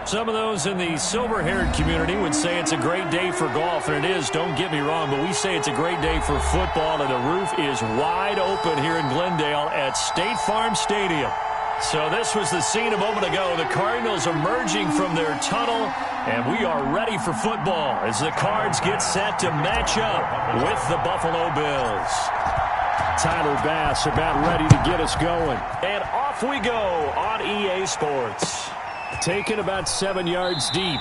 Some of those in the silver-haired community would say it's a great day for golf, and it is, don't get me wrong, but we say it's a great day for football, and the roof is wide open here in Glendale at State Farm Stadium. So this was the scene a moment ago. The Cardinals emerging from their tunnel, and we are ready for football as the Cards get set to match up with the Buffalo Bills. Tyler Bass about ready to get us going. And off we go on EA Sports. Taken about 7 yards deep.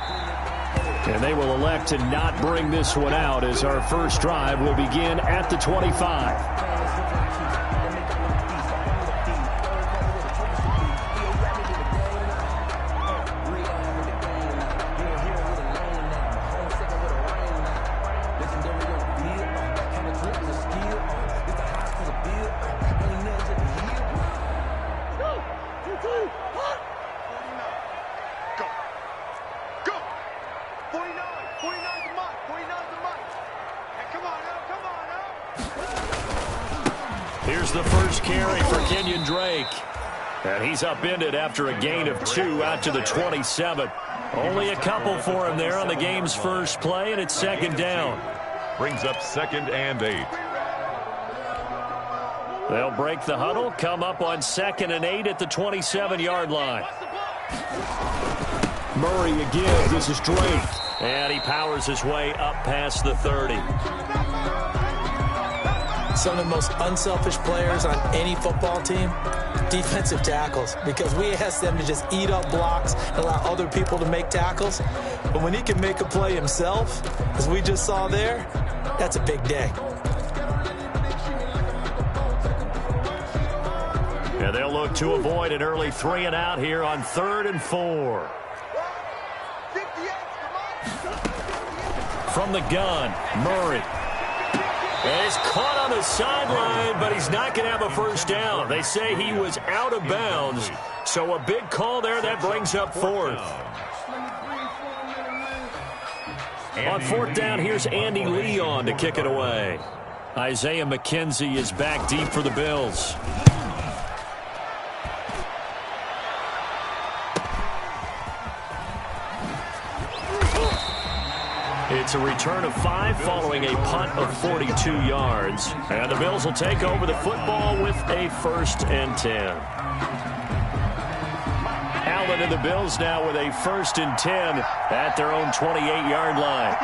And they will elect to not bring this one out as our first drive will begin at the 25. Here's the first carry for Kenyon Drake. And he's upended after a gain of 2 out to the 27. Only a couple for him there on the game's first play, and it's second down. Brings up 2nd and 8. They'll break the huddle, come up on 2nd and 8 at the 27-yard line. Murray again. This is Drake. And he powers his way up past the 30. Some of the most unselfish players on any football team, defensive tackles, because we ask them to just eat up blocks and allow other people to make tackles. But when he can make a play himself, as we just saw there, that's a big day. And they'll look to avoid an early 3 and out here on 3rd and 4. From the gun, Murray. And he's caught on the sideline, but he's not going to have a first down. They say he was out of bounds. So a big call there. That brings up 4th. On 4th down, here's Andy Leon to kick it away. Isaiah McKenzie is back deep for the Bills. It's a return of 5 following a punt of 42 yards. And the Bills will take over the football with a 1st and 10. Allen and the Bills now with a 1st and 10 at their own 28-yard line.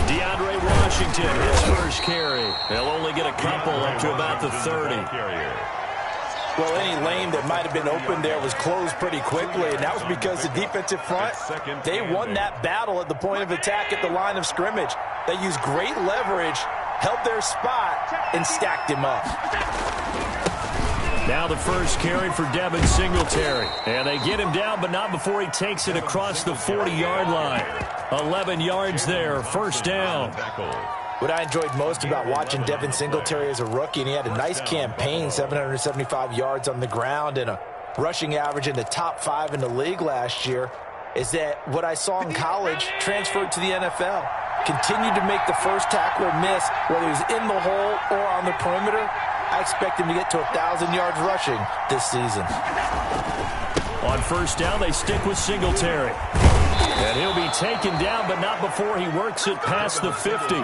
DeAndre Washington, his first carry. They'll only get a couple up to about the 30. Well, any lane that might have been open there was closed pretty quickly, and that was because the defensive front, they won that battle at the point of attack at the line of scrimmage. They used great leverage, held their spot, and stacked him up. Now the first carry for Devin Singletary. And they get him down, but not before he takes it across the 40-yard line. 11 yards there, 1st down. What I enjoyed most about watching Devin Singletary as a rookie, and he had a nice campaign, 775 yards on the ground and a rushing average in the top 5 in the league last year, is that what I saw in college transferred to the NFL. Continued to make the first tackler miss, whether he's in the hole or on the perimeter. I expect him to get to 1,000 yards rushing this season. On 1st down, they stick with Singletary. And he'll be taken down, but not before he works it past the 50.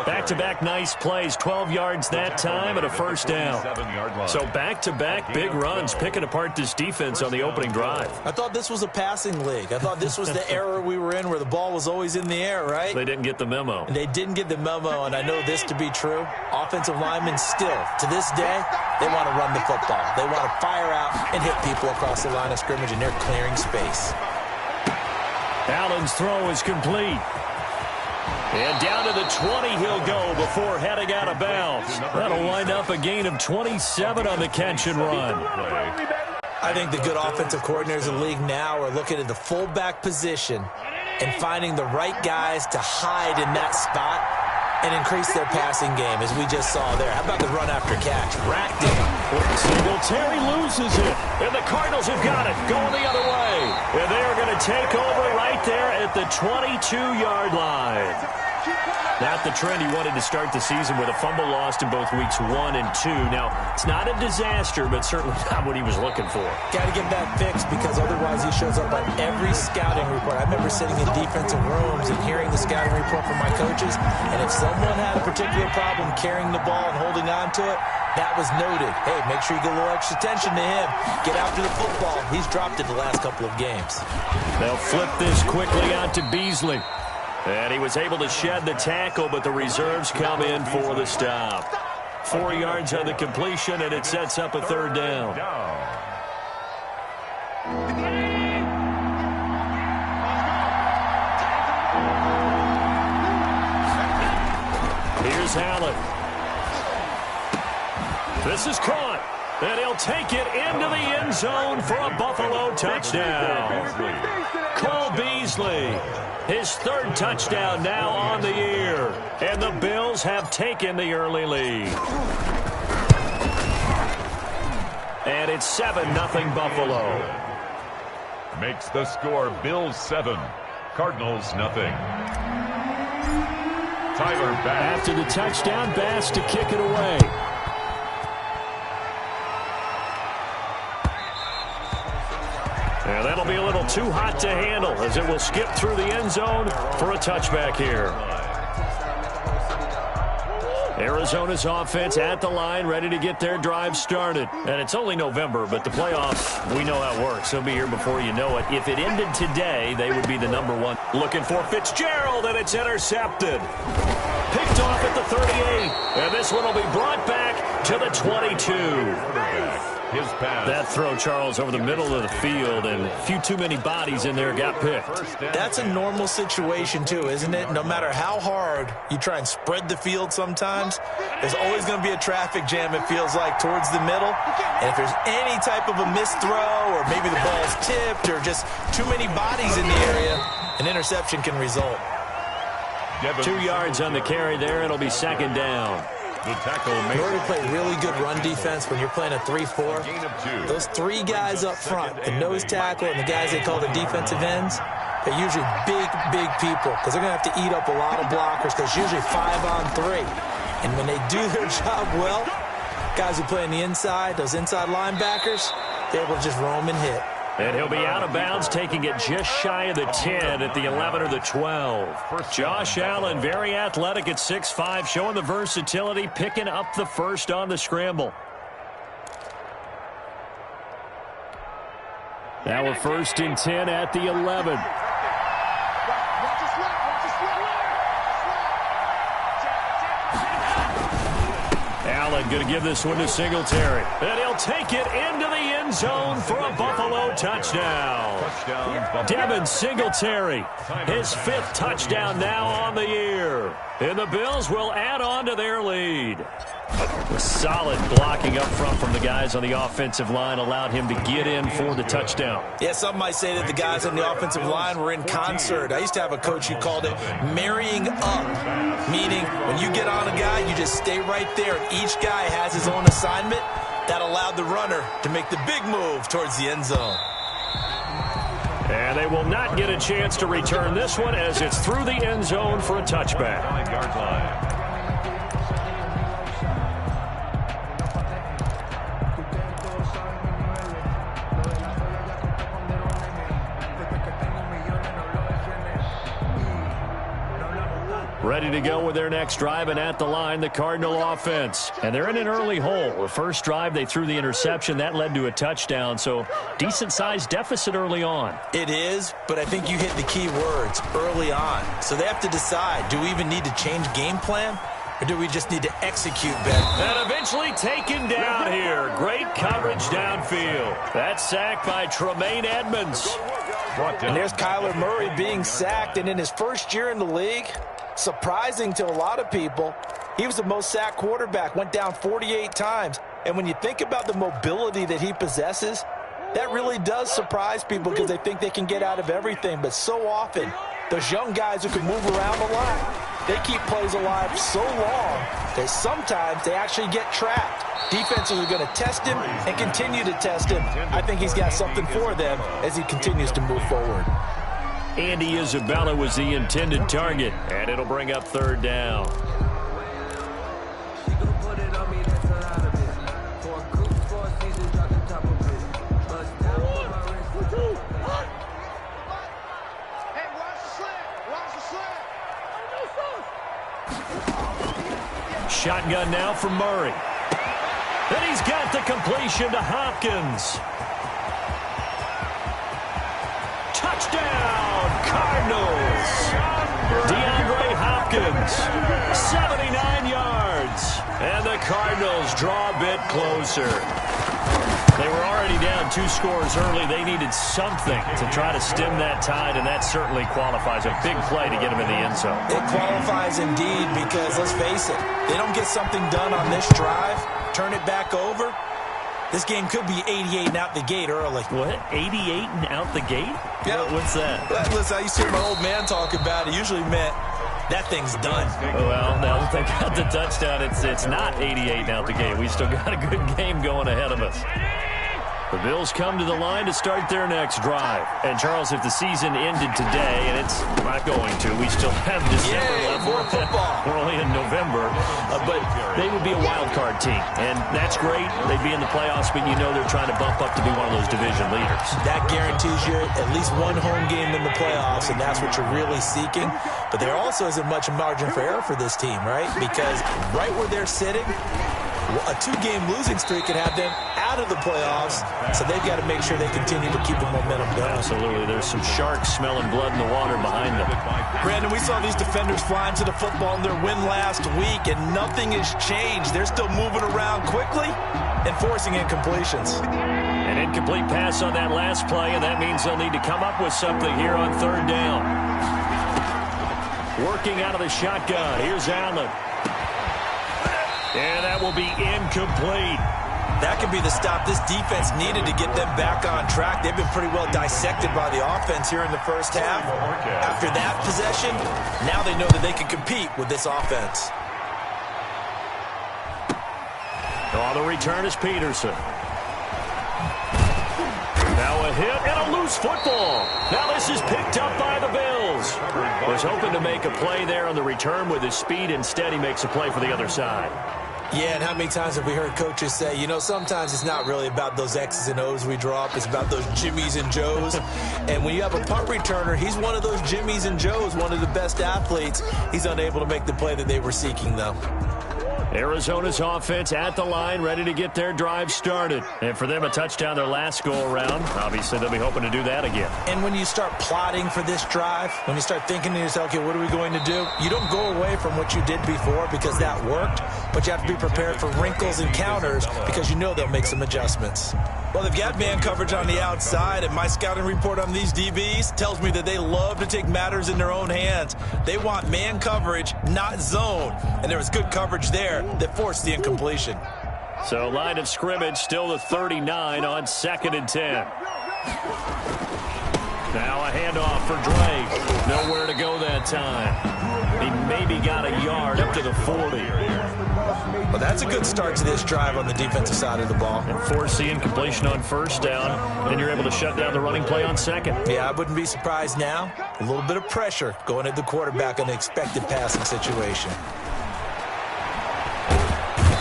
Back-to-back nice plays, 12 yards that time and a 1st down. So back-to-back big runs, picking apart this defense on the opening drive. I thought this was a passing league. I thought this was the era we were in where the ball was always in the air, right? They didn't get the memo. And they didn't get the memo, and I know this to be true. Offensive linemen still, to this day, they want to run the football. They want to fire out and hit people across the line of scrimmage, and they're clearing space. Allen's throw is complete. And down to the 20 he'll go before heading out of bounds. That'll wind up a gain of 27 on the catch and run. I think the good offensive coordinators in the league now are looking at the fullback position and finding the right guys to hide in that spot and increase their passing game, as we just saw there. How about the run after catch? Racked it. Singletary loses it, and the Cardinals have got it, going the other way. And they are going to take over right there at the 22-yard line. Not the trend he wanted to start the season with a fumble lost in both weeks 1 and 2. Now, it's not a disaster, but certainly not what he was looking for. Got to get that fixed because otherwise he shows up on every scouting report. I remember sitting in defensive rooms and hearing the scouting report from my coaches, and if someone had a particular problem carrying the ball and holding on to it, that was noted. Hey, make sure you get a little extra attention to him. Get after the football. He's dropped it the last couple of games. They'll flip this quickly out to Beasley. And he was able to shed the tackle, but the reserves come in for the stop. 4 yards on the completion, and it sets up a third down. Here's Allen. This is caught. And he'll take it into the end zone for a Buffalo touchdown. Cole Beasley, his third touchdown now on the year. And the Bills have taken the early lead. And it's 7-0 Buffalo. Makes the score Bills 7, Cardinals nothing. Tyler Bass. After the touchdown, Bass to kick it away. And that'll be a little too hot to handle as it will skip through the end zone for a touchback here. Arizona's offense at the line, ready to get their drive started. And it's only November, but the playoffs, we know how it works. They'll be here before you know it. If it ended today, they would be the #1. Looking for Fitzgerald, and it's intercepted. Picked off at the 38. And this one will be brought back to the 22. His pass. That throw, Charles, over the middle of the field, and a few too many bodies in there got picked. That's a normal situation, too, isn't it? No matter how hard you try and spread the field sometimes, there's always going to be a traffic jam, it feels like, towards the middle. And if there's any type of a missed throw or maybe the ball's tipped or just too many bodies in the area, an interception can result. 2 yards on the carry there. It'll be second down. The tackle in order to play really good run defense when you're playing a 3-4, those 3 guys up front, the nose tackle and the guys they call the defensive ends, they're usually big people because they're going to have to eat up a lot of blockers because it's usually 5-on-3. And when they do their job well, guys who play on the inside, those inside linebackers, they're able to just roam and hit. And he'll be out of bounds, taking it just shy of the 10 at the 11 or the 12. Josh Allen, very athletic at 6'5", showing the versatility, picking up the first on the scramble. Now we're 1st and 10 at the 11. Allen going to give this one to Singletary. And he'll take it into the end zone for a Buffalo touchdown. Devin Singletary, his 5th touchdown now on the year. And the Bills will add on to their lead. The solid blocking up front from the guys on the offensive line allowed him to get in for the touchdown. Yeah, some might say that the guys on the offensive line were in concert. I used to have a coach who called it marrying up, meaning when you get on a guy, you just stay right there. Each guy has his own assignment. That allowed the runner to make the big move towards the end zone. And they will not get a chance to return this one as it's through the end zone for a touchback. 9-yard line. Ready to go with their next drive, and at the line, the Cardinal offense. And they're in an early hole. The first drive, they threw the interception. That led to a touchdown, so decent-sized deficit early on. It is, but I think you hit the key words, early on. So they have to decide, do we even need to change game plan, or do we just need to execute better? And eventually taken down here. Great coverage downfield. That's sacked by Tremaine Edmonds. And there's Kyler Murray being sacked, and in his first year in the league, surprising to a lot of people, he was the most sacked quarterback, went down 48 times. And when you think about the mobility that he possesses, that really does surprise people because they think they can get out of everything. But so often, those young guys who can move around a lot, they keep plays alive so long that sometimes they actually get trapped. Defenses are going to test him and continue to test him. I think he's got something for them as he continues to move forward. Andy Isabella was the intended target, and it'll bring up third down. Shotgun now from Murray. And he's got the completion to Hopkins. Touchdown, Cardinals. DeAndre Hopkins, 79 yards. And the Cardinals draw a bit closer. They were already down 2 scores early. They needed something to try to stem that tide, and that certainly qualifies. A big play to get them in the end zone. It qualifies indeed because, let's face it, they don't get something done on this drive, turn it back over, this game could be 88 and out the gate early. What? 88 and out the gate? Yeah. What's that? Listen, I used to hear my old man talk about it. Usually meant that thing's done. Well, now that they got the touchdown, it's not 88 and out the gate. We still got a good game going ahead of us. The Bills come to the line to start their next drive. And, Charles, if the season ended today, and it's not going to, we still have December left. More football. We're only in November. But they would be a wild card team. And that's great. They'd be in the playoffs, but you know they're trying to bump up to be one of those division leaders. That guarantees you at least one home game in the playoffs, and that's what you're really seeking. But there also isn't much margin for error for this team, right? Because right where they're sitting, a 2-game losing streak could have them out of the playoffs, so they've got to make sure they continue to keep the momentum going. Absolutely. There's some sharks smelling blood in the water behind them. Brandon, we saw these defenders flying to the football in their win last week, and nothing has changed. They're still moving around quickly and forcing incompletions. An incomplete pass on that last play, and that means they'll need to come up with something here on third down. Working out of the shotgun. Here's Allen. And that will be incomplete. That could be the stop this defense needed to get them back on track. They've been pretty well dissected by the offense here in the first half. After that possession, now they know that they can compete with this offense. On the return is Peterson. Now a hit and a loose football. Now this is picked up by the Bills. Was hoping to make a play there on the return with his speed. Instead, he makes a play for the other side. Yeah, and how many times have we heard coaches say, you know, sometimes it's not really about those X's and O's we drop. It's about those Jimmies and Joes. And when you have a punt returner, he's one of those Jimmies and Joes, one of the best athletes. He's unable to make the play that they were seeking, though. Arizona's offense at the line, ready to get their drive started. And for them, a touchdown their last go-around. Obviously, they'll be hoping to do that again. And when you start plotting for this drive, when you start thinking to yourself, okay, what are we going to do? You don't go away from what you did before because that worked, but you have to be prepared for wrinkles and counters because you know they'll make some adjustments. Well, they've got man coverage on the outside, and my scouting report on these DBs tells me that they love to take matters in their own hands. They want man coverage, not zone. And there was good coverage there that forced the incompletion. So line of scrimmage still the 39 on 2nd and 10. Now a handoff for Drake. Nowhere to go that time. He maybe got a yard up to the 40. Well, that's a good start to this drive on the defensive side of the ball. And force the incompletion on first down. Then you're able to shut down the running play on second. Yeah, I wouldn't be surprised now. A little bit of pressure going at the quarterback on the expected passing situation.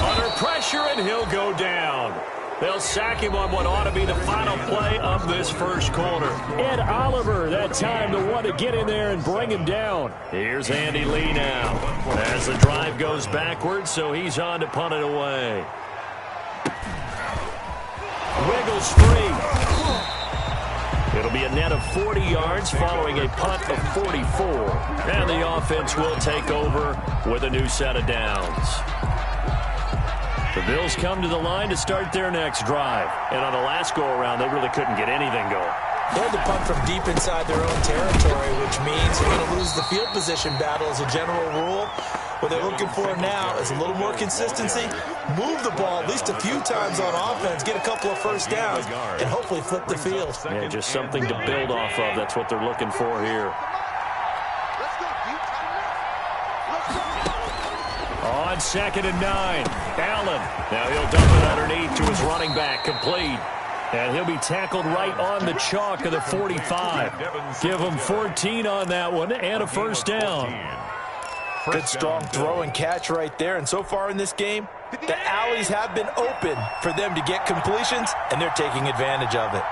Under pressure, and he'll go down. They'll sack him on what ought to be the final play of this first quarter. Ed Oliver, that time, the one to get in there and bring him down. Here's Andy Lee now as the drive goes backwards, so he's on to punt it away. Wiggles free. It'll be a net of 40 yards following a punt of 44. And the offense will take over with a new set of downs. The Bills come to the line to start their next drive. And on the last go-around, they really couldn't get anything going. They had to punt from deep inside their own territory, which means they're going to lose the field position battle as a general rule. What they're looking for now is a little more consistency, move the ball at least a few times on offense, get a couple of first downs, and hopefully flip the field. Yeah, just something to build off of. That's what they're looking for here. On 2nd and 9, Allen. Now he'll dump it underneath to his running back, complete. And he'll be tackled right on the chalk of the 45. Give him 14 on that one and a first down. Good strong throw and catch right there. And so far in this game, the alleys have been open for them to get completions, and they're taking advantage of it.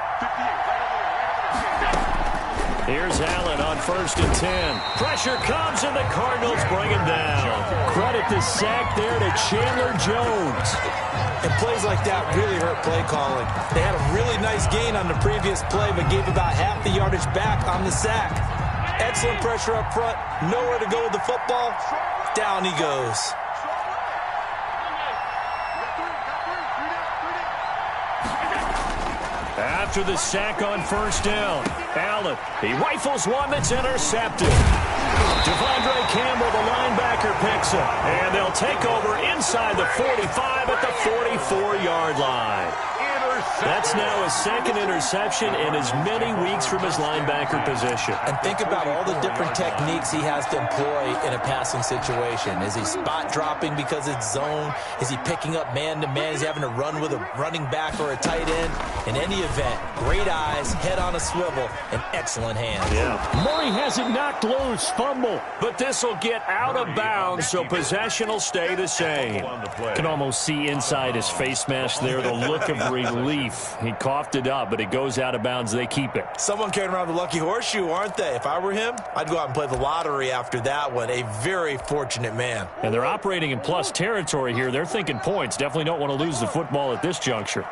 Here's Allen on 1st and 10. Pressure comes, and the Cardinals bring him down. Credit the sack there to Chandler Jones. And plays like that really hurt play calling. They had a really nice gain on the previous play, but gave about half the yardage back on the sack. Excellent pressure up front. Nowhere to go with the football. Down he goes. After the sack on 1st down, Allen, he rifles one that's intercepted. Devondre Campbell, the linebacker, picks him. And they'll take over inside the 45 at the 44-yard line. That's now his second interception in as many weeks from his linebacker position. And think about all the different techniques he has to employ in a passing situation. Is he spot dropping because it's zone? Is he picking up man-to-man? Is he having to run with a running back or a tight end? In any event, great eyes, head on a swivel, and excellent hands. Yeah. Murray has it knocked loose, fumble. But this will get out of bounds, so possession will stay the same. Can almost see inside his face mask there the look of relief. He coughed it up, but it goes out of bounds. They keep it. Someone carrying around the lucky horseshoe, aren't they? If I were him, I'd go out and play the lottery after that one. A very fortunate man. And they're operating in plus territory here. They're thinking points. Definitely don't want to lose the football at this juncture.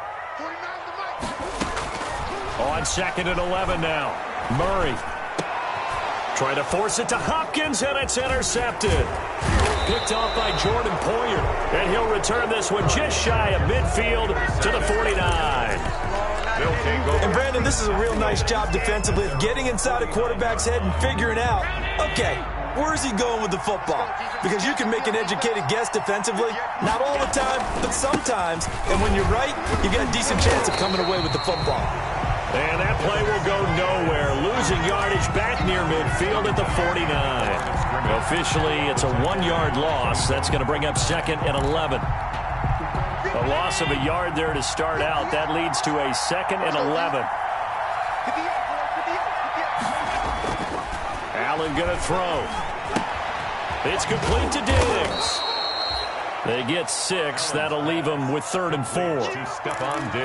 On 2nd and 11 now. Murray trying to force it to Hopkins, and it's intercepted. Picked off by Jordan Poyer. And he'll return this one just shy of midfield to the 49. And Brandon, this is a real nice job defensively of getting inside a quarterback's head and figuring out, okay, where is he going with the football? Because you can make an educated guess defensively. Not all the time, but sometimes. And when you're right, you got a decent chance of coming away with the football. And that play will go nowhere. Losing yardage back near midfield at the 49. Officially, it's a 1-yard loss. That's going to bring up 2nd and 11. A loss of a yard there to start out. That leads to a 2nd and 11. Allen going to throw. It's complete to Diggs. They get 6. That'll leave them with 3rd and 4.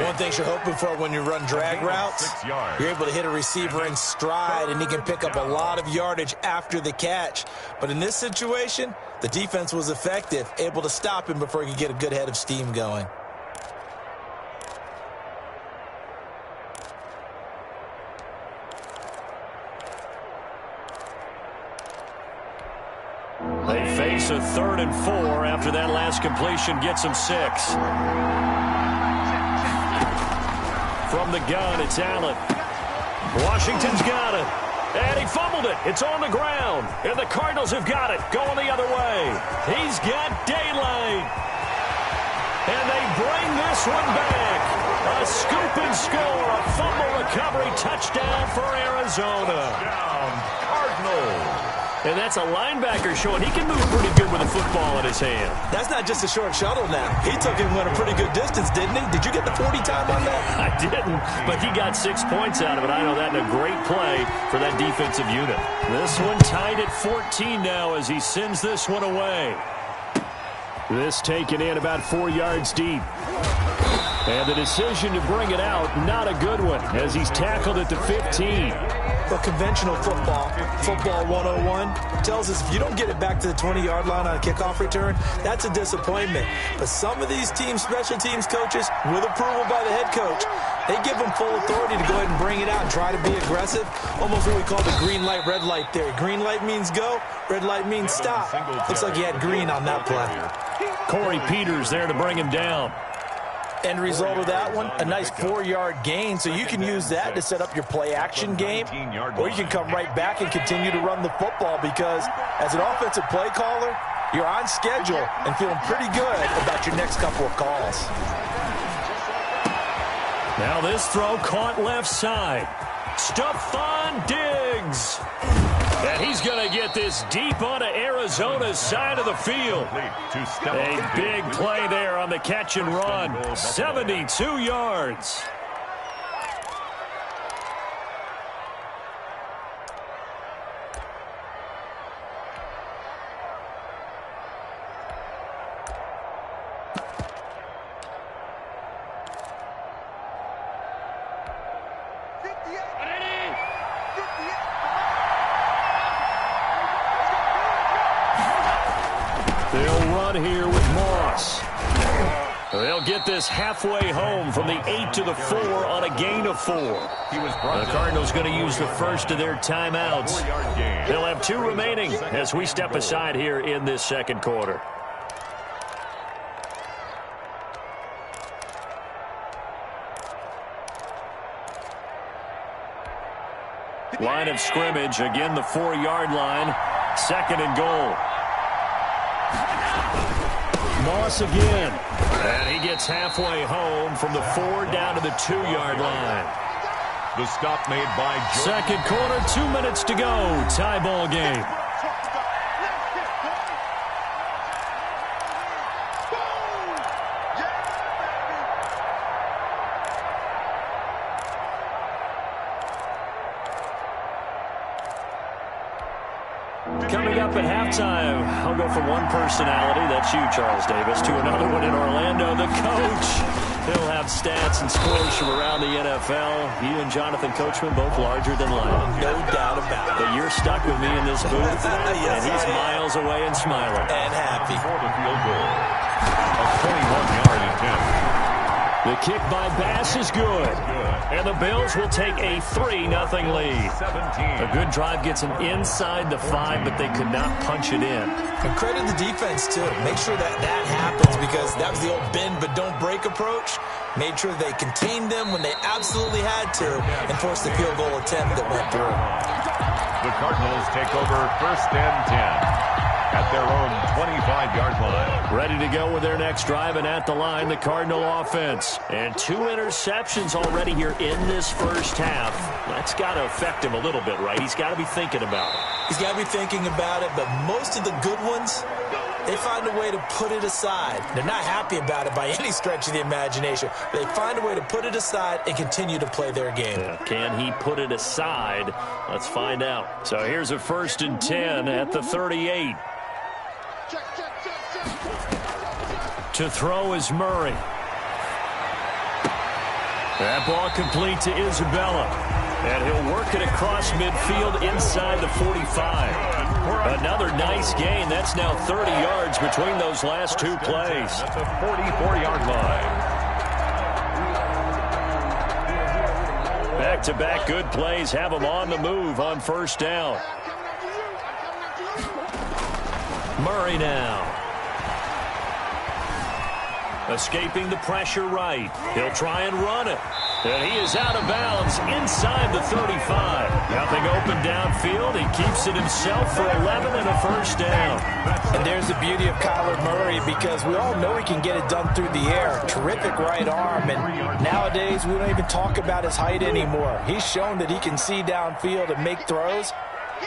One thing you're hoping for when you run drag routes, you're able to hit a receiver in stride, and he can pick up a lot of yardage after the catch. But in this situation, the defense was effective, able to stop him before he could get a good head of steam going. They face a 3rd and 4 after that last completion gets them 6. From the gun, it's Allen. Washington's got it. And he fumbled it. It's on the ground. And the Cardinals have got it. Going the other way. He's got daylight. And they bring this one back. A scoop and score. A fumble recovery touchdown for Arizona. Cardinals. And that's a linebacker showing he can move pretty good with a football in his hand. That's not just a short shuttle now. He took him a pretty good distance, didn't he? Did you get the 40 time on that? I didn't, but he got 6 points out of it. I know that in a great play for that defensive unit. This one tied at 14 now as he sends this one away. This taken in about 4 yards deep. And the decision to bring it out, not a good one, as he's tackled at the 15. But conventional football 101, tells us if you don't get it back to the 20-yard line on a kickoff return, that's a disappointment. But some of these teams, special teams coaches, with approval by the head coach, they give them full authority to go ahead and bring it out and try to be aggressive. Almost what we call the green light, red light theory. Green light means go, red light means stop. Looks like he had green on that play. Corey Peters there to bring him down. End result of that one, a nice 4-yard gain, so you can use that to set up your play-action game, or you can come right back and continue to run the football because as an offensive play caller, you're on schedule and feeling pretty good about your next couple of calls. Now this throw caught left side. Stephon Diggs. And he's going to get this deep onto Arizona's side of the field. A big play there on the catch and run. 72 yards. run here with Moss. They'll get this halfway home from the 8 to the 4 on a gain of 4. The Cardinals going to use the first of their timeouts. They'll have 2 remaining as we step aside here in this second quarter. Line of scrimmage, again the 4-yard line. Second and goal. Moss again. And he gets halfway home from the 4 down to the 2-yard line. The stop made by Jordan. Second quarter, 2 minutes to go. Tie ball game. Coming up at halftime, I'll go from one personality, that's you, Charles Davis, to another one in Orlando, the coach. He'll have stats and scores from around the NFL. You and Jonathan Coachman, both larger than life. No doubt about it. But you're stuck with me in this booth, Yes, and he's miles away and smiling. And happy. For the field goal. A 21-yard attempt. The kick by Bass is good. And the Bills will take a 3-0 lead. 17. A good drive gets them inside the 5, but they could not punch it in. And credit the defense, too. Make sure that happens, because that was the old bend but don't break approach. Made sure they contained them when they absolutely had to and forced the field goal attempt that went through. The Cardinals take over 1st and 10 at their own 25-yard line. Ready to go with their next drive, and at the line, the Cardinal offense. And 2 interceptions already here in this first half. That's got to affect him a little bit, right? He's got to be thinking about it. He's got to be thinking about it, but most of the good ones, they find a way to put it aside. They're not happy about it by any stretch of the imagination. They find a way to put it aside and continue to play their game. Yeah. Can he put it aside? Let's find out. So here's a 1st and 10 at the 38. To throw is Murray. That ball complete to Isabella. And he'll work it across midfield inside the 45. Another nice gain. That's now 30 yards between those last 2 plays. That's a 44-yard line. Back-to-back good plays have them on the move on 1st down. Murray now. Escaping the pressure right. He'll try and run it. And he is out of bounds inside the 35. Nothing open downfield. He keeps it himself for 11 and a 1st down. And there's the beauty of Kyler Murray, because we all know he can get it done through the air. Terrific right arm. And nowadays, we don't even talk about his height anymore. He's shown that he can see downfield and make throws.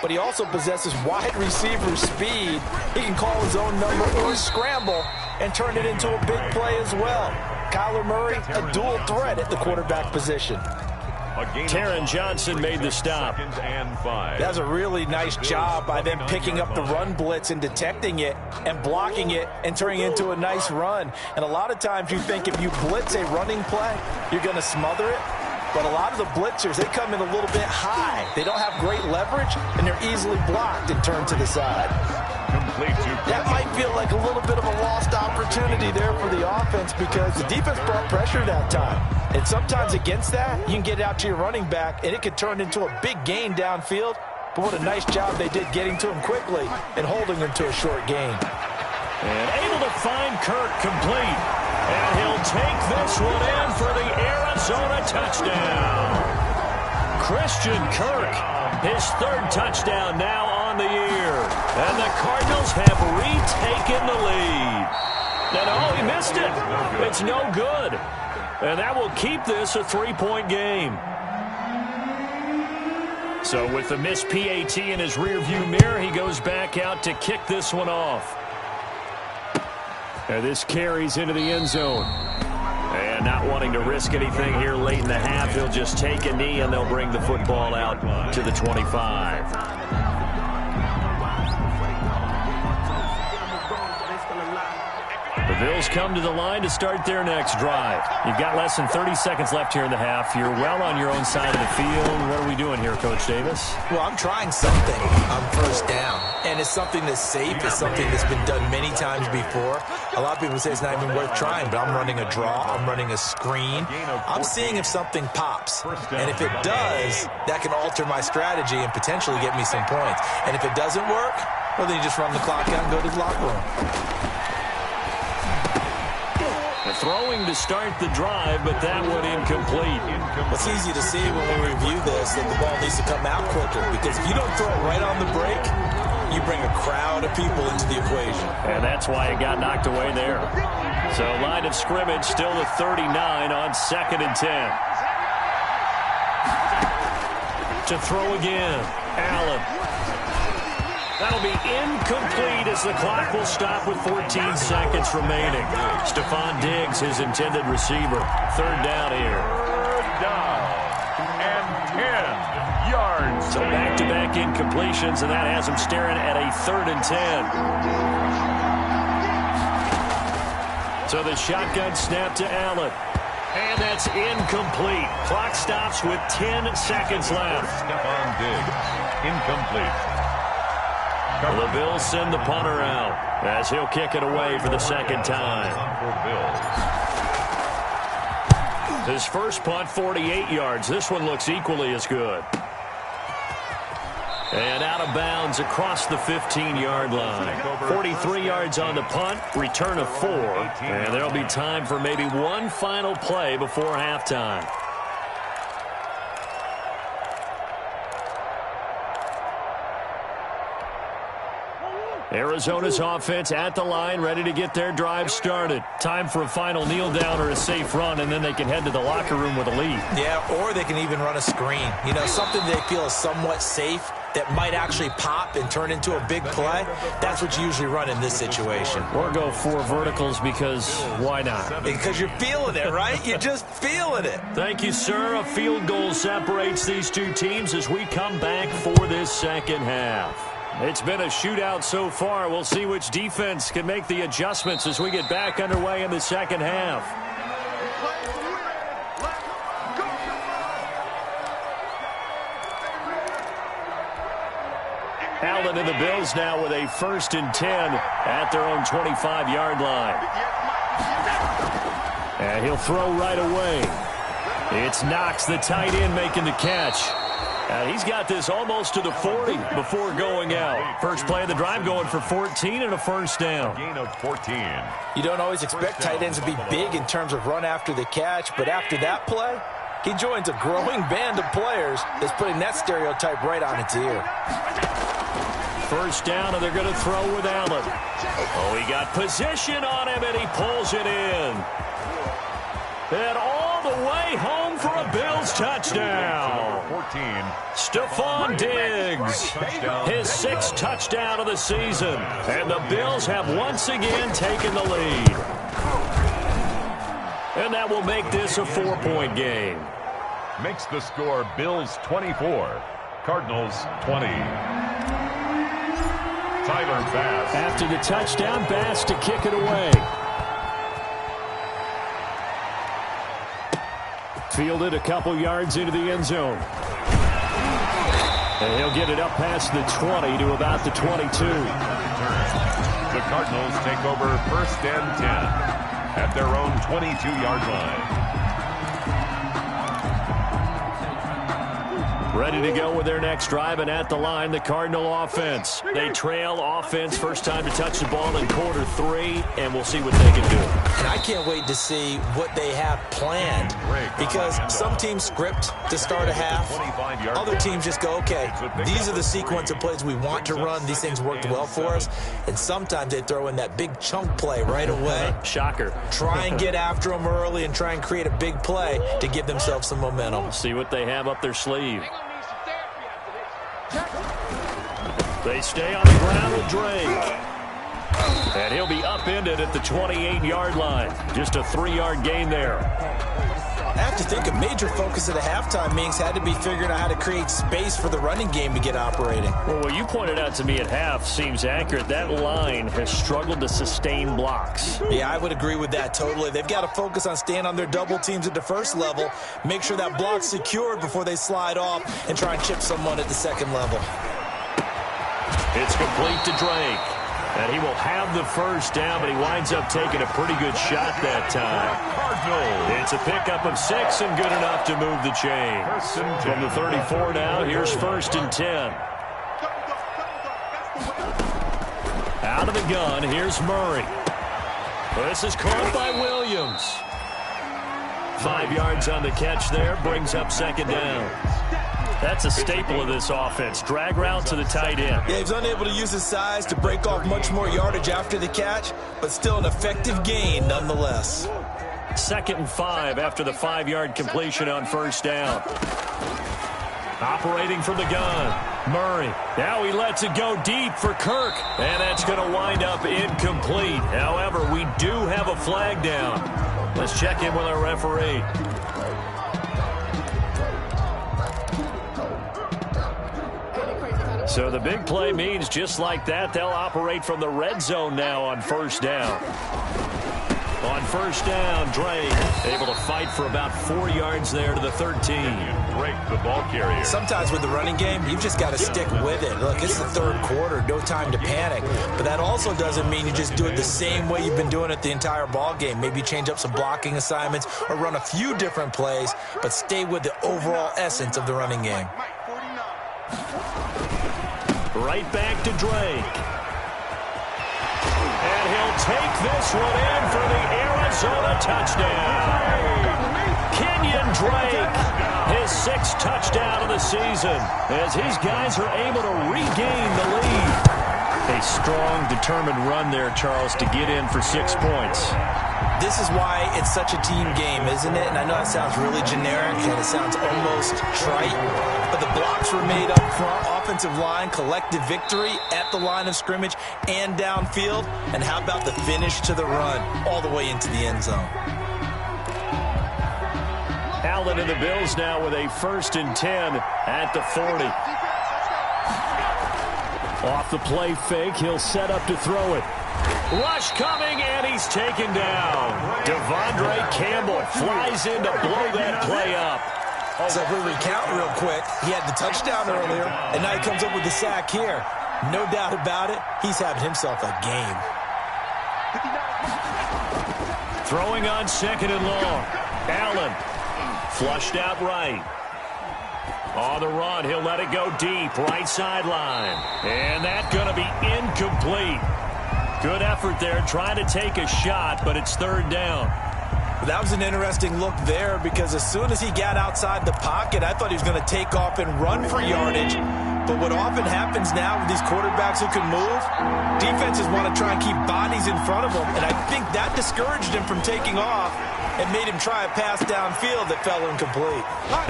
But he also possesses wide receiver speed. He can call his own number or scramble and turn it into a big play as well. Kyler Murray, a dual threat at the quarterback position. Taron Johnson made the stop. That's a really nice job by them picking up the run blitz and detecting it and blocking it and turning it into a nice run. And a lot of times you think if you blitz a running play, you're going to smother it. But a lot of the blitzers, they come in a little bit high. They don't have great leverage, and they're easily blocked and turned to the side. That might feel like a little bit of a lost opportunity there for the offense, because the defense brought pressure that time. And sometimes against that, you can get it out to your running back, and it could turn into a big gain downfield. But what a nice job they did getting to him quickly and holding him to a short gain. And able to find Kirk complete. And he'll take this one in for the Arizona touchdown. Christian Kirk, his 3rd touchdown now on the year. And the Cardinals have retaken the lead. And oh, he missed it. It's no good. And that will keep this a 3-point game. So with the missed PAT in his rearview mirror, he goes back out to kick this one off. And this carries into the end zone. And not wanting to risk anything here late in the half, he'll just take a knee and they'll bring the football out to the 25. The Bills come to the line to start their next drive. You've got less than 30 seconds left here in the half. You're well on your own side of the field. What are we doing here, Coach Davis? Well, I'm trying something on first down, and it's something that's safe. It's something that's been done many times before. A lot of people say it's not even worth trying, but I'm running a draw. I'm running a screen. I'm seeing if something pops, and if it does, that can alter my strategy and potentially get me some points. And if it doesn't work, well, then you just run the clock out and go to the locker room. Throwing to start the drive, but that one incomplete. It's easy to see when we review this that the ball needs to come out quicker, because if you don't throw it right on the break, you bring a crowd of people into the equation. And that's why it got knocked away there. So line of scrimmage still the 39 on 2nd and 10. To throw again, Allen. That'll be incomplete as the clock will stop with 14 seconds remaining. Stephon Diggs, his intended receiver. 3rd down here. 3rd down and 10 yards. So back-to-back incompletions, and that has him staring at a 3rd and 10. So the shotgun snap to Allen. And that's incomplete. Clock stops with 10 seconds left. Stephon Diggs, incomplete. The Bills send the punter out as he'll kick it away for the 2nd time. His first punt, 48 yards. This one looks equally as good. And out of bounds across the 15-yard line. 43 yards on the punt, return of 4. And there'll be time for maybe one final play before halftime. Arizona's offense at the line, ready to get their drive started. Time for a final kneel down or a safe run, and then they can head to the locker room with a lead. Yeah, or they can even run a screen. You know, something they feel is somewhat safe that might actually pop and turn into a big play. That's what you usually run in this situation. Or go 4 verticals, because why not? Because you're feeling it, right? You're just feeling it. Thank you, sir. A field goal separates these two teams as we come back for this second half. It's been a shootout so far. We'll see which defense can make the adjustments as we get back underway in the second half. Allen and the Bills now with a 1st and 10 at their own 25-yard line. And he'll throw right away. It's Knox, the tight end, making the catch. And he's got this almost to the 40 before going out. First play of the drive going for 14 and a 1st down. Gain of 14. You don't always expect tight ends to be big in terms of run after the catch, but after that play, he joins a growing band of players that's putting that stereotype right on its ear. 1st down, and they're going to throw with Allen. Oh, he got position on him, and he pulls it in. And all the way home for a Bills touchdown. 14. Stephon Diggs, his 6th touchdown of the season. And the Bills have once again taken the lead. And that will make this a 4-point game. Makes the score Bills 24, Cardinals 20. Tyler Bass. After the touchdown, Bass to kick it away. Fielded a couple yards into the end zone. And he'll get it up past the 20 to about the 22. The Cardinals take over 1st and 10 at their own 22-yard line. Ready to go with their next drive, and at the line, the Cardinal offense. They trail offense, first time to touch the ball in quarter 3, and we'll see what they can do. And I can't wait to see what they have planned, because some teams script to start a half. Other teams just go, okay, these are the sequence of plays we want to run. These things worked well for us. And sometimes they throw in that big chunk play right away. Shocker. Try and get after them early and try and create a big play to give themselves some momentum. See what they have up their sleeve. They stay on the ground with Drake. And he'll be upended at the 28-yard line. Just a 3-yard gain there. I have to think a major focus of the halftime meetings had to be figuring out how to create space for the running game to get operating. Well, what you pointed out to me at half seems accurate. That line has struggled to sustain blocks. Yeah, I would agree with that totally. They've got to focus on staying on their double teams at the first level, make sure that block's secured before they slide off and try and chip someone at the second level. It's complete to Drake. And he will have the first down, but he winds up taking a pretty good shot that time. It's a pickup of 6 and good enough to move the chain. From the 34 now, here's 1st and 10. Out of the gun, here's Murray. This is caught by Williams. 5 yards on the catch there, brings up 2nd down. That's a staple of this offense. Drag route to the tight end. Yeah, he's unable to use his size to break off much more yardage after the catch, but still an effective gain nonetheless. 2nd and 5 after the 5-yard completion on 1st down. Operating from the gun, Murray. Now he lets it go deep for Kirk, and that's going to wind up incomplete. However, we do have a flag down. Let's check in with our referee. So the big play means just like that, they'll operate from the red zone now on 1st down. On 1st down, Drake able to fight for about 4 yards there to the 13. Drake, the ball carrier. Sometimes with the running game, you've just got to stick with it. Look, it's the 3rd quarter, no time to panic. But that also doesn't mean you just do it the same way you've been doing it the entire ball game. Maybe change up some blocking assignments or run a few different plays, but stay with the overall essence of the running game. Right back to Drake. And he'll take this one in for the Arizona touchdown. Kenyon Drake, his 6th touchdown of the season, as his guys are able to regain the lead. A strong, determined run there, Charles, to get in for 6 points. This is why it's such a team game, isn't it? And I know that sounds really generic and it sounds almost trite, but the blocks were made up front, offensive line, collective victory at the line of scrimmage and downfield. And how about the finish to the run all the way into the end zone? Allen and the Bills now with a 1st and 10 at the 40. Off the play fake, he'll set up to throw it. Rush coming, and he's taken down. Devondre Campbell flies in to blow that play up. So if we recount real quick, he had the touchdown earlier, and now he comes up with the sack here. No doubt about it, he's having himself a game. Throwing on 2nd and long. Allen flushed out right. On the run, he'll let it go deep, right sideline. And that's going to be incomplete. Good effort there, trying to take a shot, but it's 3rd down. That was an interesting look there because as soon as he got outside the pocket, I thought he was going to take off and run for yardage. But what often happens now with these quarterbacks who can move, defenses want to try and keep bodies in front of them, and I think that discouraged him from taking off and made him try a pass downfield that fell incomplete.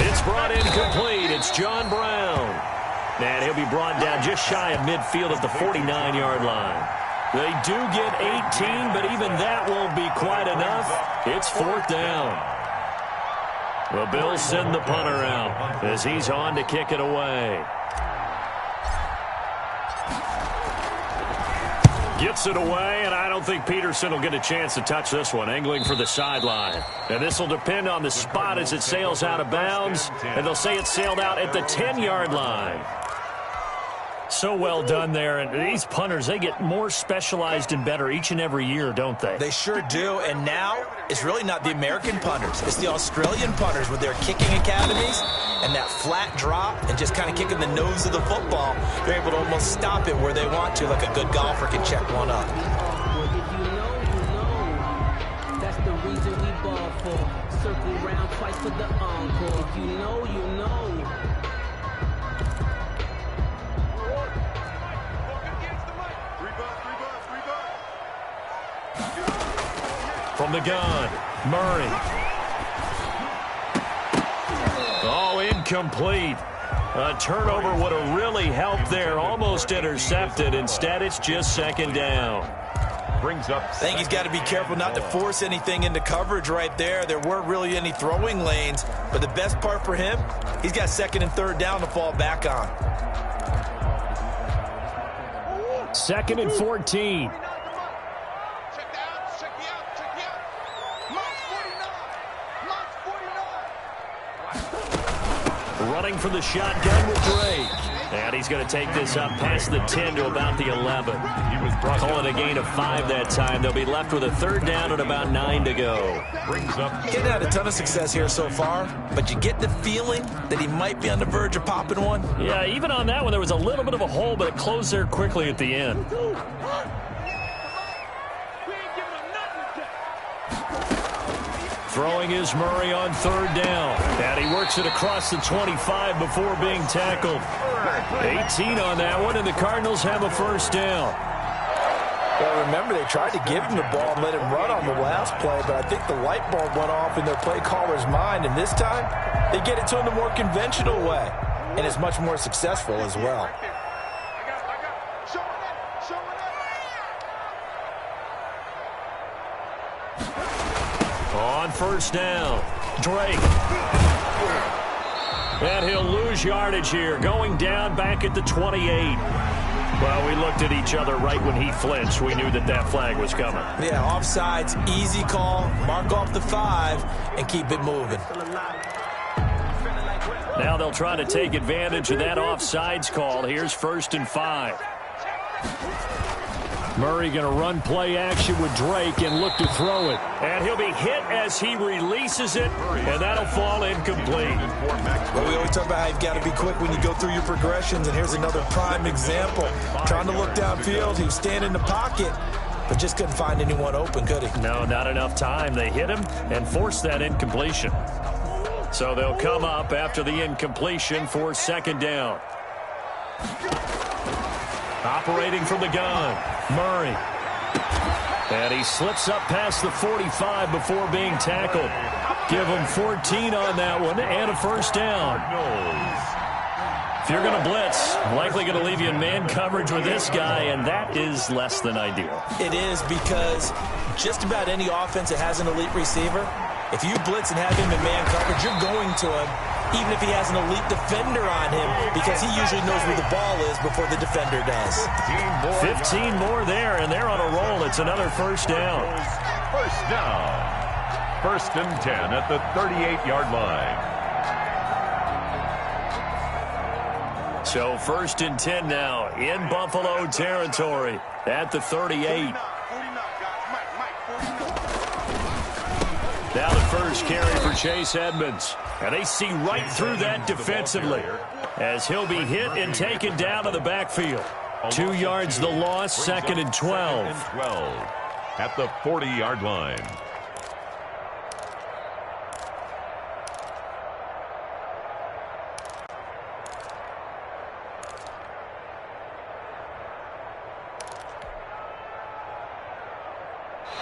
It's brought incomplete. It's John Brown. And he'll be brought down just shy of midfield at the 49-yard line. They do get 18, but even that won't be quite enough. It's 4th down. The Bills send the punter out as he's on to kick it away. Gets it away, and I don't think Peterson will get a chance to touch this one, angling for the sideline. And this will depend on the spot as it sails out of bounds, and they'll say it sailed out at the 10-yard line. So well done there, and these punters, they get more specialized and better each and every year, don't they? They sure do, and now it's really not the American punters. It's the Australian punters with their kicking academies and that flat drop and just kind of kicking the nose of the football. They're able to almost stop it where they want to, like a good golfer can check one up. If you know, you know. That's the reason we ball for. Circle round twice for the encore. If you know, you know. From the gun, Murray. Oh, incomplete. A turnover would have really helped there. Almost intercepted. Instead, it's just 2nd down. Brings up. I think he's got to be careful not to force anything into coverage right there. There weren't really any throwing lanes, but the best part for him, he's got second and third down to fall back on. 2nd and 14. Running for the shotgun with Drake. And he's going to take this up past the 10 to about the 11. He was Call it a gain of 5 that time. They'll be left with a third down and about 9 to go. Brings up. Getting had a ton of success here so far, but you get the feeling that he might be on the verge of popping one. Yeah, even on that one, there was a little bit of a hole, but it closed there quickly at the end. Throwing is Murray on third down. And he works it across the 25 before being tackled. 18 on that one, and the Cardinals have a first down. Well, remember, they tried to give him the ball and let him run on the last play, but I think the light bulb went off in their play caller's mind, and this time, they get it to him the more conventional way, and it's much more successful as well. On first down, Drake. And he'll lose yardage here, going down back at the 28. Well, we looked at each other right when he flinched. We knew that that flag was coming. Yeah, offsides, easy call, mark off the 5, and keep it moving. Now they'll try to take advantage of that offsides call. Here's 1st and 5. Murray going to run play action with Drake and look to throw it. And he'll be hit as he releases it, and that'll fall incomplete. Well, we always talk about how you've got to be quick when you go through your progressions, and here's another prime example. Trying to look downfield, he was standing in the pocket, but just couldn't find anyone open, could he? No, not enough time. They hit him and forced that incompletion. So they'll come up after the incompletion for 2nd down. Operating from the gun, Murray. And he slips up past the 45 before being tackled. Give him 14 on that one and a first down. If you're going to blitz, likely going to leave you in man coverage with this guy, and that is less than ideal. It is, because just about any offense that has an elite receiver, if you blitz and have him in man coverage, you're going to him, even if he has an elite defender on him, because he usually knows where the ball is before the defender does. 15 more there, and they're on a roll. It's another first down. First down. 1st and 10 at the 38-yard line. So 1st and 10 now in Buffalo territory at the 38. Now the first carry for Chase Edmonds. And they see right through that defensively as he'll be hit and taken down to the backfield. 2 yards the loss, 2nd and 12. At the 40-yard line.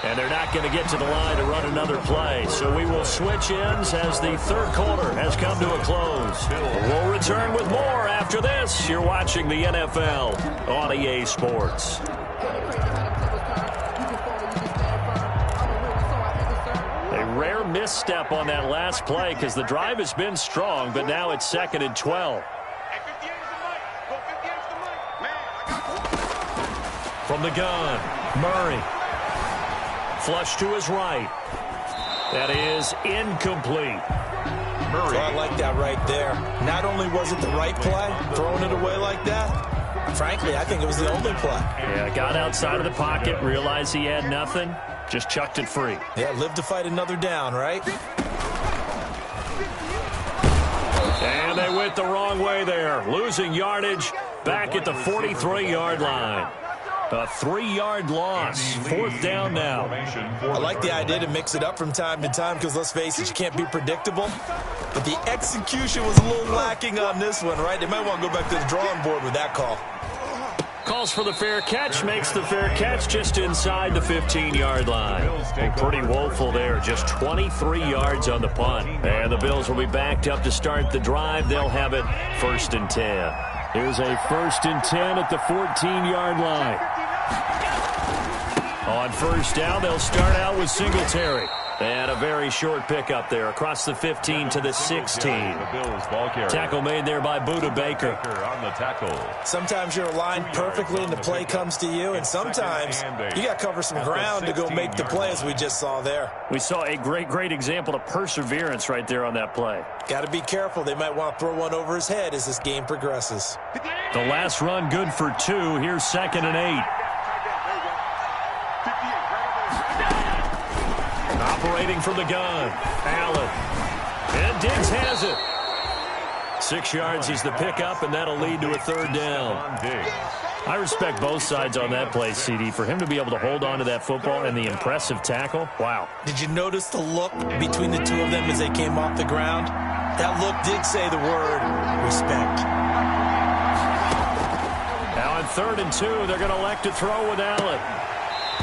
And they're not going to get to the line to run another play. So we will switch ends as the third quarter has come to a close. We'll return with more after this. You're watching the NFL on EA Sports. A rare misstep on that last play because the drive has been strong, but now it's 2nd and 12. From the gun, Murray. Flush to his right. That is incomplete. Murray. I like that right there. Not only was it the right play, throwing it away like that, frankly, I think it was the only play. Yeah, got outside of the pocket, realized he had nothing, just chucked it free. Yeah, live to fight another down, right? And they went the wrong way there, losing yardage back at the 43-yard line. A 3-yard loss, 4th down now. I like the idea to mix it up from time to time because, let's face it, you can't be predictable. But the execution was a little lacking on this one, right? They might want to go back to the drawing board with that call. Calls for the fair catch, makes the fair catch just inside the 15-yard line. Well, pretty woeful there, just 23 yards on the punt. And the Bills will be backed up to start the drive. They'll have it 1st and 10. Here's a 1st and 10 at the 14-yard line. On first down, they'll start out with Singletary. And a very short pickup there across the 15 to the 16. Tackle made there by Budda Baker. On the tackle. Sometimes you're aligned perfectly and the play comes to you, and sometimes you got to cover some ground to go make the play, as we just saw there. We saw a great example of perseverance right there on that play. Got to be careful. They might want to throw one over his head as this game progresses. The last run good for 2. Here's 2nd and 8. Operating from the gun, Allen. And Diggs has it. 6 yards is the pickup, and that'll lead to a 3rd down. I respect both sides on that play, CD. For him to be able to hold on to that football and the impressive tackle, wow. Did you notice the look between the two of them as they came off the ground? That look did say the word respect. Now on 3rd and 2, they're going to elect to throw with Allen.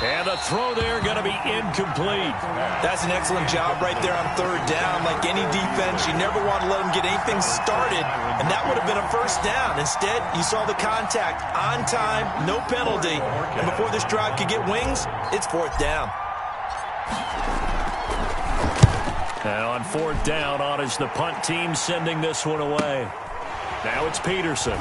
And the throw there going to be incomplete. That's an excellent job right there on 3rd down. Like any defense, you never want to let them get anything started, and that would have been a 1st down. Instead, you saw the contact on time, no penalty, and before this drive could get wings, it's 4th down. And on 4th down, on is the punt team sending this one away. Now it's Peterson.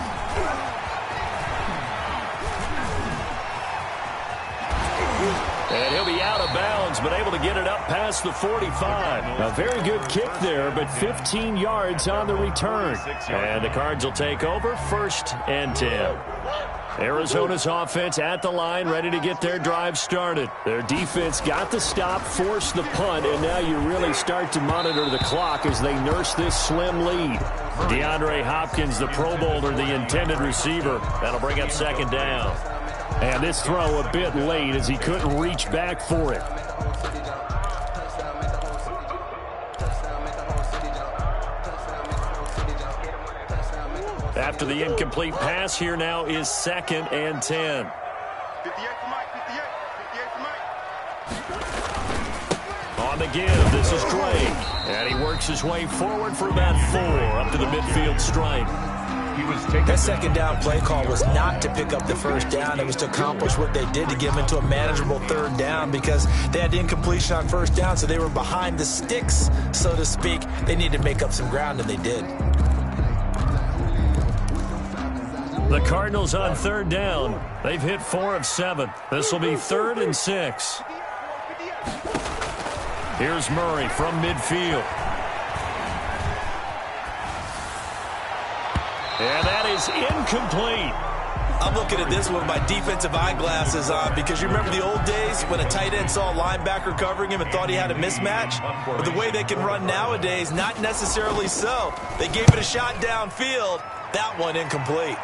And he'll be out of bounds, but able to get it up past the 45. A very good kick there, but 15 yards on the return. And the Cards will take over, 1st and 10. Arizona's offense at the line, ready to get their drive started. Their defense got the stop, forced the punt, and now you really start to monitor the clock as they nurse this slim lead. DeAndre Hopkins, the Pro Bowler, the intended receiver. That'll bring up 2nd down. And this throw a bit late as he couldn't reach back for it. After the incomplete pass, here now is 2nd and 10. On the give, this is Drake. And he works his way forward for about 4 up to the midfield stripe. That 2nd down play call was not to pick up the 1st down. It was to accomplish what they did to get them into a manageable 3rd down because they had the incompletion on 1st down, so they were behind the sticks, so to speak. They needed to make up some ground, and they did. The Cardinals on 3rd down. They've hit 4 of 7. This will be 3rd and 6. Here's Murray from midfield. And that is incomplete. I'm looking at this with my defensive eyeglasses on because you remember the old days when a tight end saw a linebacker covering him and thought he had a mismatch? But the way they can run nowadays, not necessarily so. They gave it a shot downfield. That one incomplete.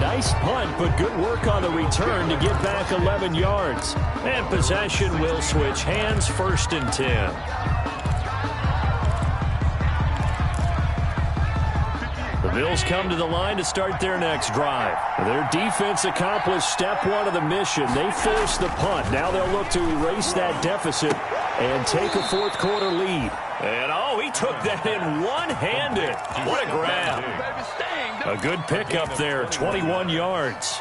Nice punt, but good work on the return to get back 11 yards. And possession will switch hands, 1st and 10. The Bills come to the line to start their next drive. Their defense accomplished step 1 of the mission. They forced the punt. Now they'll look to erase that deficit and take a 4th quarter lead. And, oh, he took that in one-handed. What a grab. A good pickup there, 21 yards.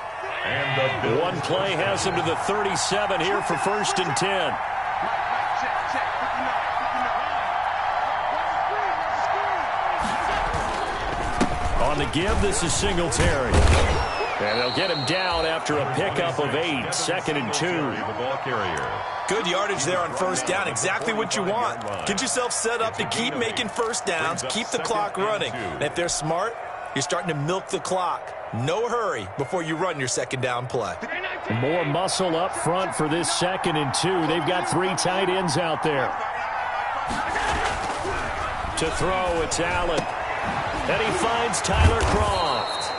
One play has him to the 37 here for 1st and 10. On the give, this is Singletary. And they'll get him down after a pickup of 8, 2nd and 2. The ball carrier. Good yardage there on 1st down, exactly what you want. Get yourself set up to keep making 1st downs, keep the clock running. And if they're smart, you're starting to milk the clock. No hurry before you run your 2nd down play. More muscle up front for this 2nd and 2. They've got 3 tight ends out there. To throw, it's Allen. And he finds Tyler Kroft.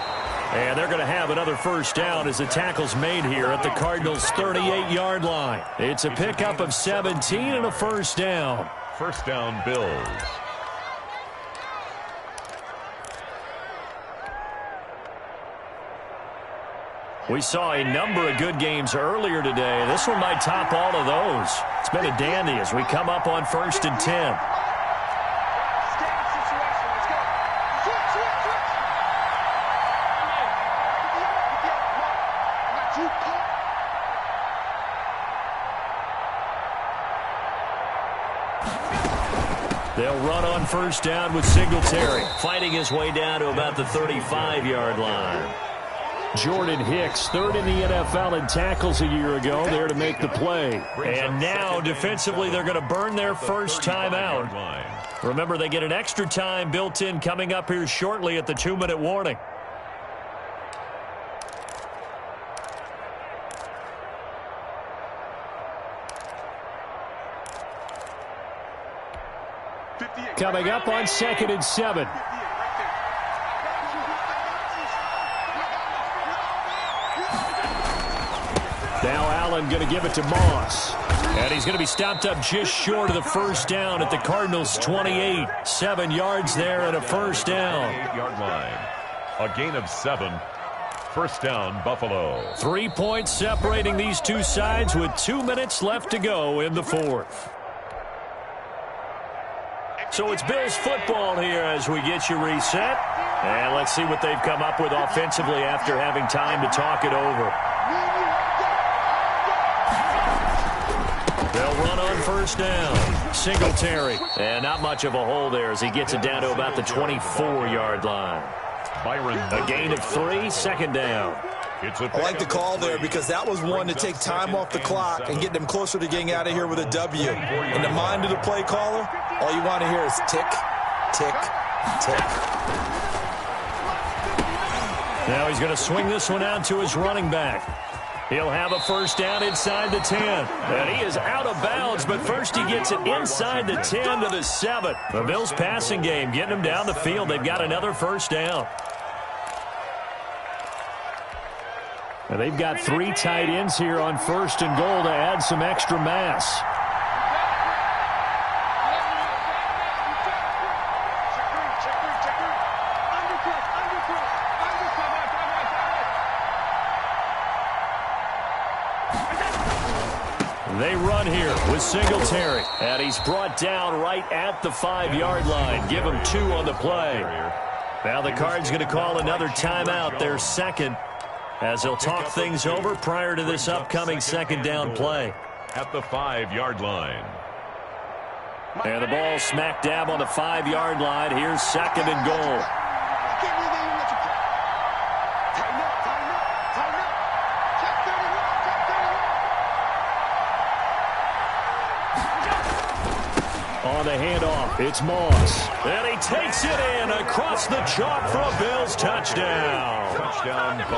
And they're going to have another 1st down as the tackle's made here at the Cardinals' 38-yard line. It's a pickup of 17 and a 1st down. 1st down, Bills. We saw a number of good games earlier today. This one might top all of those. It's been a dandy as we come up on 1st and 10. They'll run on first down with Singletary, fighting his way down to about the 35-yard line. Jordan Hicks, third in the NFL in tackles a year ago, there to make the play. And now, defensively, they're going to burn their first time out. Remember, they get an extra time built in coming up here shortly at the 2-minute warning. Coming up on 2nd and 7. Now Allen going to give it to Moss. And he's going to be stopped up just short of the first down at the Cardinals' 28. 7 yards there and a first down. 8-yard line. A gain of 7. First down, Buffalo. 3 points separating these two sides with 2 minutes left to go in the fourth. So it's Bills football here as we get you reset. And let's see what they've come up with offensively after having time to talk it over. They'll run on first down. Singletary. And not much of a hole there as he gets it down to about the 24-yard line. A gain of 3, second down. I like the call there because that was one to take time off the clock and get them closer to getting out of here with a W. In the mind of the play caller, all you want to hear is tick, tick, tick. Now he's going to swing this one out to his running back. He'll have a first down inside the 10. And he is out of bounds, but first he gets it inside the 10 to the 7. The Bills passing game getting him down the field. They've got another first down. And they've got 3 tight ends here on first and goal to add some extra mass. They run here with Singletary. And he's brought down right at the 5-yard line. Give him 2 on the play. Now the Cards going to call another timeout, their second, as they'll talk things over prior to this upcoming second down play. At the 5-yard line. And the ball smack dab on the 5-yard line. Here's second and goal. On the handoff, it's Moss. And he takes it in across the chalk for a Bills touchdown.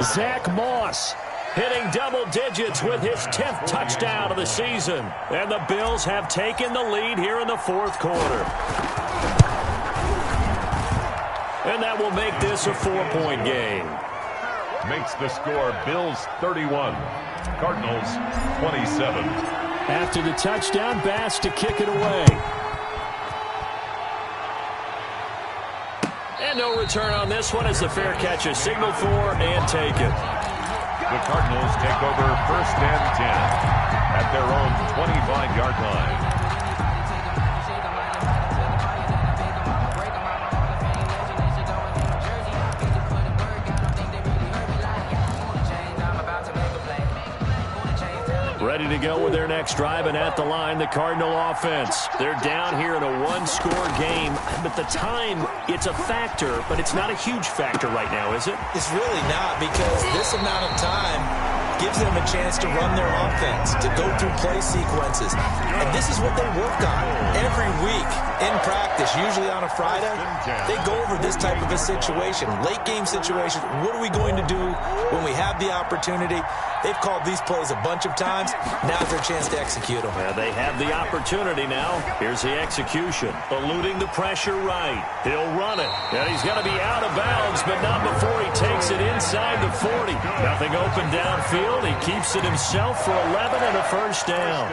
Zach Moss hitting double digits with his 10th touchdown of the season. And the Bills have taken the lead here in the fourth quarter. And that will make this a 4-point game. Makes the score Bills 31, Cardinals 27. After the touchdown, Bass to kick it away. And no return on this one as the fair catch is signaled for and taken. The Cardinals take over first and 10 at their own 25-yard line. Ready to go with their next drive, and at the line, the Cardinal offense. They're down here in a one-score game, but the time, it's a factor, but it's not a huge factor right now, is it? It's really not, because this amount of time gives them a chance to run their offense, to go through play sequences. And this is what they work on every week in practice, usually on a Friday. They go over this type of a situation, late-game situation. What are we going to do when we have the opportunity? They've called these plays a bunch of times. Now's their chance to execute them. They have the opportunity now. Here's the execution. Eluding the pressure right. He'll run it. And he's got to be out of bounds, but not before he takes it inside the 40. Nothing open downfield. He keeps it himself for 11 and a first down.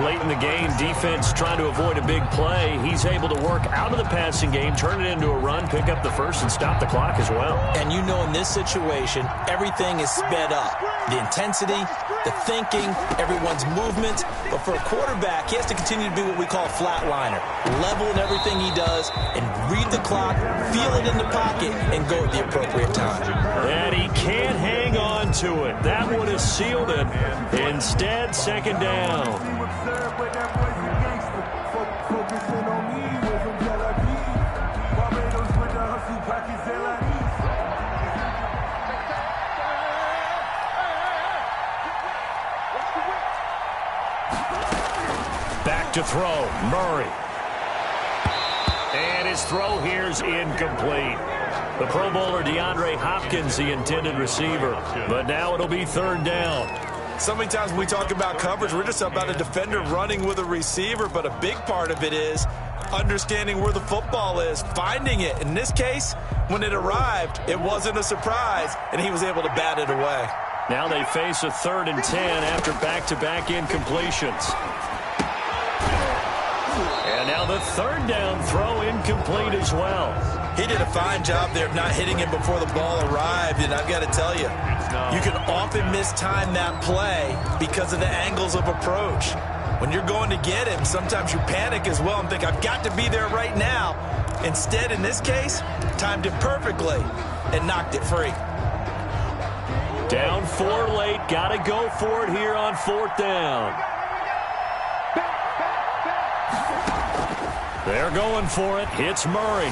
Late in the game, defense trying to avoid a big play. He's able to work out of the passing game, turn it into a run, pick up the first, and stop the clock as well. And you know in this situation, everything is sped up. The intensity, the thinking, everyone's movement. But for a quarterback, he has to continue to be what we call a flatliner. Level in everything he does and read the clock, feel it in the pocket, and go at the appropriate time. And he can't hang on to it. That one is sealed it. Instead, second down. to throw. Murray. And his throw here is incomplete. The Pro Bowler DeAndre Hopkins, the intended receiver. But now it'll be third down. So many times when we talk about coverage, we're just about a defender running with a receiver, but a big part of it is understanding where the football is, finding it. In this case, when it arrived, it wasn't a surprise, and he was able to bat it away. Now they face a 3rd and 10 after back-to-back incompletions. And now the 3rd down throw incomplete as well. He did a fine job there of not hitting him before the ball arrived, and I've got to tell you, you can often mistime that play because of the angles of approach. When you're going to get him, sometimes you panic as well and think, I've got to be there right now. Instead, in this case, timed it perfectly and knocked it free. Down 4 late, got to go for it here on 4th down. They're going for it. Hits Murray.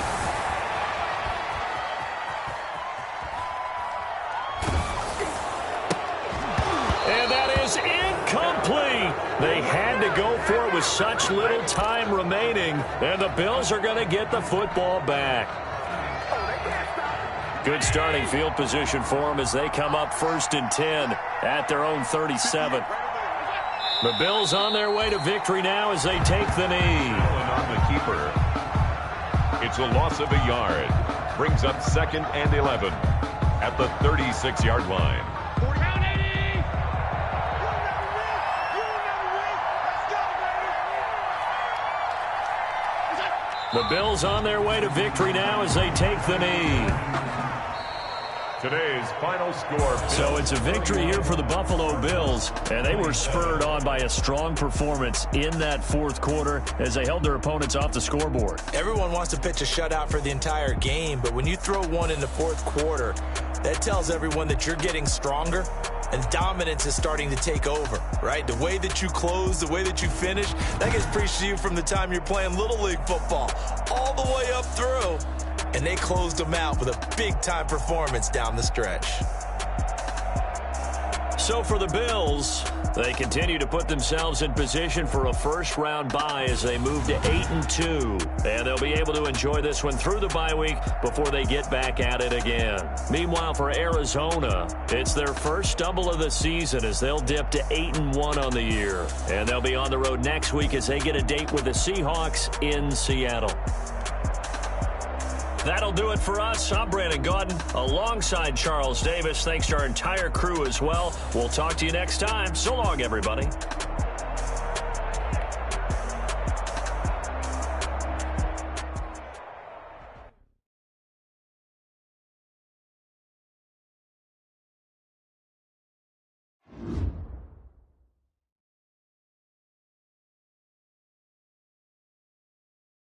And that is incomplete. They had to go for it with such little time remaining, and the Bills are going to get the football back. Good starting field position for them as they come up 1st and 10 at their own 37. The Bills on their way to victory now as they take the knee. On the keeper. It's a loss of a yard. Brings up 2nd and 11 at the 36-yard line. The Bills on their way to victory now as they take the knee. Today's final score. So it's a victory here for the Buffalo Bills, and they were spurred on by a strong performance in that 4th quarter as they held their opponents off the scoreboard. Everyone wants to pitch a shutout for the entire game, but when you throw one in the 4th quarter, that tells everyone that you're getting stronger and dominance is starting to take over, right? The way that you close, the way that you finish, that gets preached to you from the time you're playing Little League football all the way up through. And they closed them out with a big-time performance down the stretch. So for the Bills, they continue to put themselves in position for a first-round bye as they move to 8-2. And they'll be able to enjoy this one through the bye week before they get back at it again. Meanwhile, for Arizona, it's their first stumble of the season as they'll dip to 8-1 on the year. And they'll be on the road next week as they get a date with the Seahawks in Seattle. That'll do it for us. I'm Brandon Gaudin alongside Charles Davis. Thanks to our entire crew as well. We'll talk to you next time. So long, everybody.